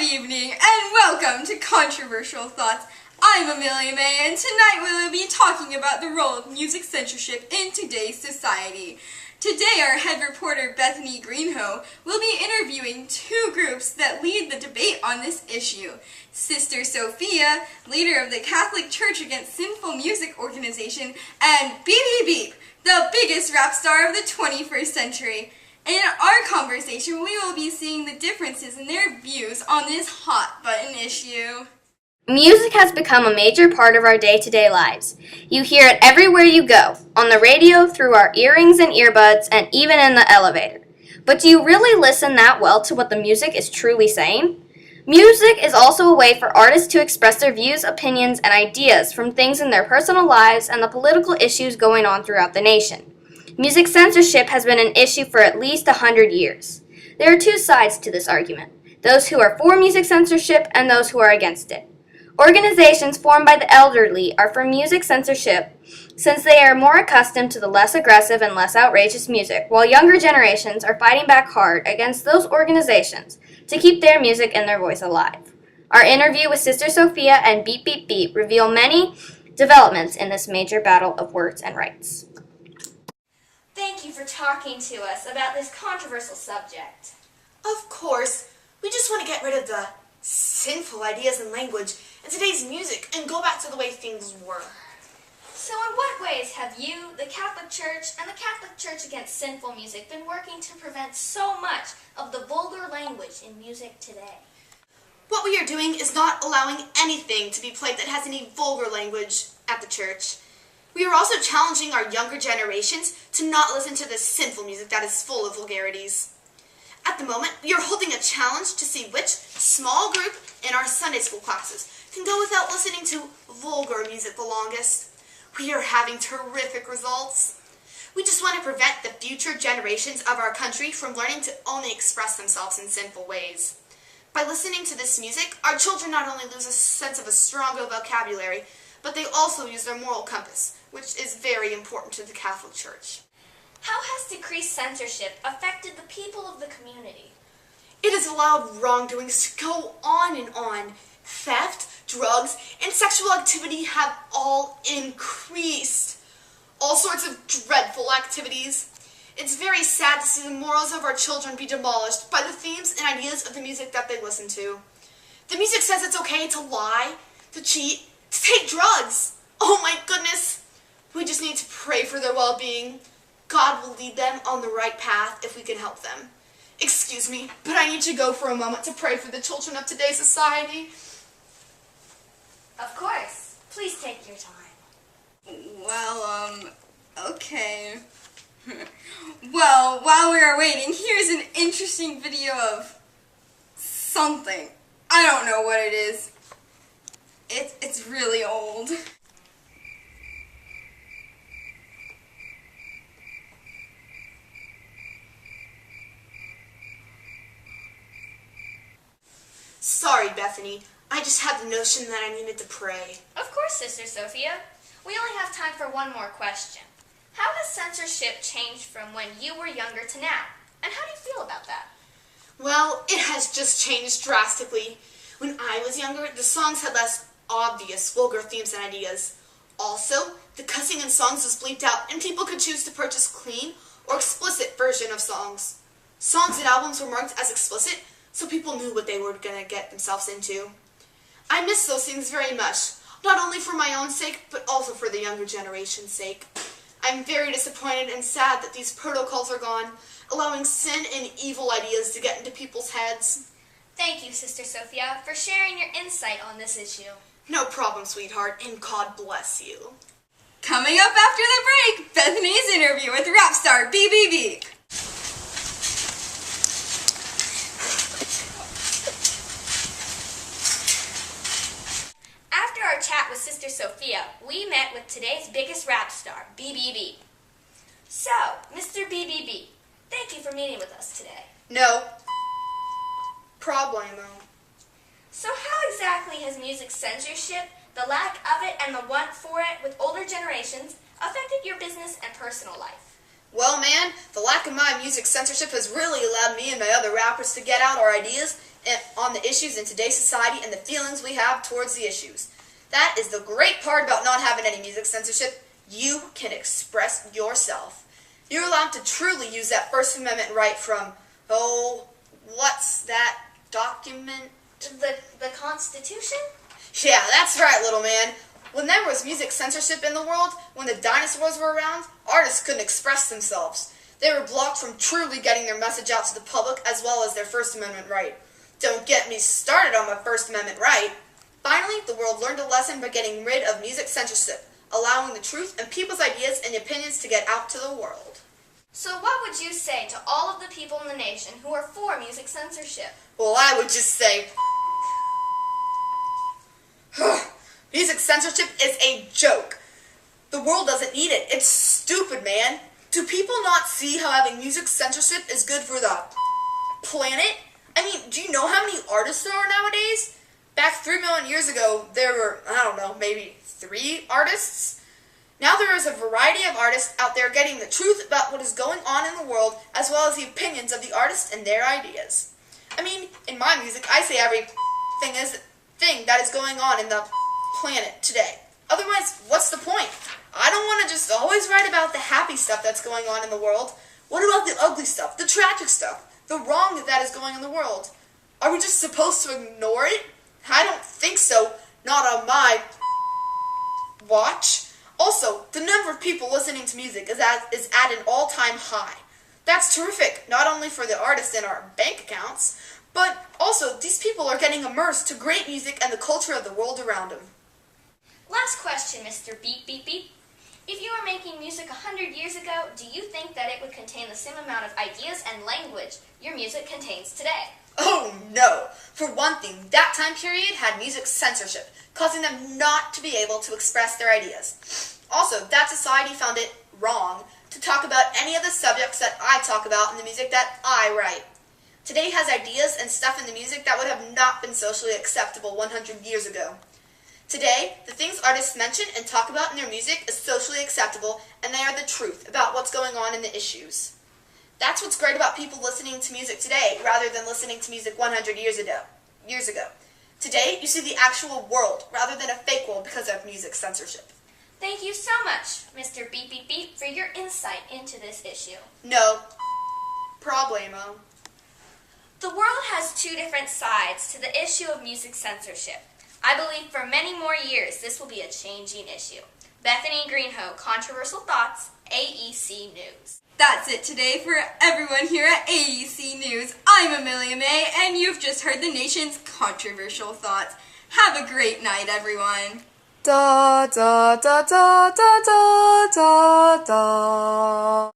evening, and welcome to Controversial Thoughts. I'm Amelia May, and tonight we will be talking about the role of music censorship in today's society. Today, our head reporter, Bethany Greenhoe, will be interviewing two groups that lead the debate on this issue. Sister Sophia, leader of the Catholic Church Against Sinful Music organization, and Beep Beep Beep, the biggest rap star of the 21st century. In our conversation, we will be seeing the differences in their views on this hot-button issue. Music has become a major part of our day-to-day lives. You hear it everywhere you go, on the radio, through our earrings and earbuds, and even in the elevator. But do you really listen that well to what the music is truly saying? Music is also a way for artists to express their views, opinions, and ideas from things in their personal lives and the political issues going on throughout the nation. Music censorship has been an issue for at least 100 years. There are two sides to this argument, those who are for music censorship and those who are against it. Organizations formed by the elderly are for music censorship since they are more accustomed to the less aggressive and less outrageous music, while younger generations are fighting back hard against those organizations to keep their music and their voice alive. Our interview with Sister Sophia and Beep Beep Beep reveal many developments in this major battle of words and rights. Thank you for talking to us about this controversial subject. Of course, we just want to get rid of the sinful ideas and language in today's music and go back to the way things were. So in what ways have you, the Catholic Church, and the Catholic Church Against Sinful Music been working to prevent so much of the vulgar language in music today? What we are doing is not allowing anything to be played that has any vulgar language at the church. We are also challenging our younger generations to not listen to the sinful music that is full of vulgarities. At the moment, we are holding a challenge to see which small group in our Sunday school classes can go without listening to vulgar music the longest. We are having terrific results. We just want to prevent the future generations of our country from learning to only express themselves in sinful ways. By listening to this music, our children not only lose a sense of a stronger vocabulary, but they also use their moral compass, which is very important to the Catholic Church. How has decreased censorship affected the people of the community? It has allowed wrongdoings to go on and on. Theft, drugs, and sexual activity have all increased. All sorts of dreadful activities. It's very sad to see the morals of our children be demolished by the themes and ideas of the music that they listen to. The music says it's okay to lie, to cheat, to take drugs. Oh my goodness. We just need to pray for their well-being. God will lead them on the right path if we can help them. Excuse me, but I need to go for a moment to pray for the children of today's society. Of course. Please take your time. Well, okay. Well, while we are waiting, here's an interesting video of something. I don't know what it is. It's really old. Sorry, Bethany. I just had the notion that I needed to pray. Of course, Sister Sophia. We only have time for one more question. How has censorship changed from when you were younger to now? And how do you feel about that? Well, it has just changed drastically. When I was younger, the songs had less obvious vulgar themes and ideas. Also, the cussing in songs was bleeped out and people could choose to purchase clean or explicit version of songs. Songs and albums were marked as explicit, so people knew what they were going to get themselves into. I miss those things very much, not only for my own sake, but also for the younger generation's sake. I'm very disappointed and sad that these protocols are gone, allowing sin and evil ideas to get into people's heads. Thank you, Sister Sophia, for sharing your insight on this issue. No problem, sweetheart, and God bless you. Coming up after the break, Bethany's interview with rap star Beep Beep Beep. After our chat with Sister Sophia, we met with today's biggest rap star, Beep Beep Beep. So, Mr. Beep Beep Beep, thank you for meeting with us today. No problemo. So how exactly has music censorship, the lack of it, and the want for it with older generations affected your business and personal life? Well, man, the lack of my music censorship has really allowed me and my other rappers to get out our ideas on on the issues in today's society and the feelings we have towards the issues. That is the great part about not having any music censorship. You can express yourself. You're allowed to truly use that First Amendment right from, what's that document? The Constitution? Yeah, that's right, little man. When there was music censorship in the world, when the dinosaurs were around, artists couldn't express themselves. They were blocked from truly getting their message out to the public as well as their First Amendment right. Don't get me started on my First Amendment right. Finally, the world learned a lesson by getting rid of music censorship, allowing the truth and people's ideas and opinions to get out to the world. So what would you say to all of the people in the nation who are for music censorship? Well, I would just say, music censorship is a joke. The world doesn't need it. It's stupid, man. Do people not see how having music censorship is good for the planet? I mean, do you know how many artists there are nowadays? Back 3 million years ago, there were, maybe 3 artists. Now there is a variety of artists out there getting the truth about what is going on in the world, as well as the opinions of the artists and their ideas. I mean, in my music, I say every thing that is going on in the planet today. Otherwise, what's the point? I don't want to just always write about the happy stuff that's going on in the world. What about the ugly stuff, the tragic stuff, the wrong that is going in the world? Are we just supposed to ignore it? I don't think so. Not on my watch. Also, the number of people listening to music is at an all-time high. That's terrific, not only for the artists in our bank accounts, but also these people are getting immersed to great music and the culture of the world around them. Last question, Mr. Beep Beep Beep. If you were making music 100 years ago, do you think that it would contain the same amount of ideas and language your music contains today? Oh no! For one thing, that time period had music censorship, causing them not to be able to express their ideas. Also, that society found it wrong to talk about any of the subjects that I talk about in the music that I write. Today has ideas and stuff in the music that would have not been socially acceptable 100 years ago. Today, the things artists mention and talk about in their music is socially acceptable, and they are the truth about what's going on in the issues. That's what's great about people listening to music today, rather than listening to music 100 years ago. Today, you see the actual world, rather than a fake world because of music censorship. Thank you so much, Mr. Beep Beep Beep, for your insight into this issue. No problemo. The world has 2 different sides to the issue of music censorship. I believe for many more years this will be a changing issue. Bethany Greenhoe, Controversial Thoughts, AEC News. That's it today for everyone here at AEC News. I'm Amelia May, and you've just heard the nation's controversial thoughts. Have a great night, everyone. Da da da da da da da da.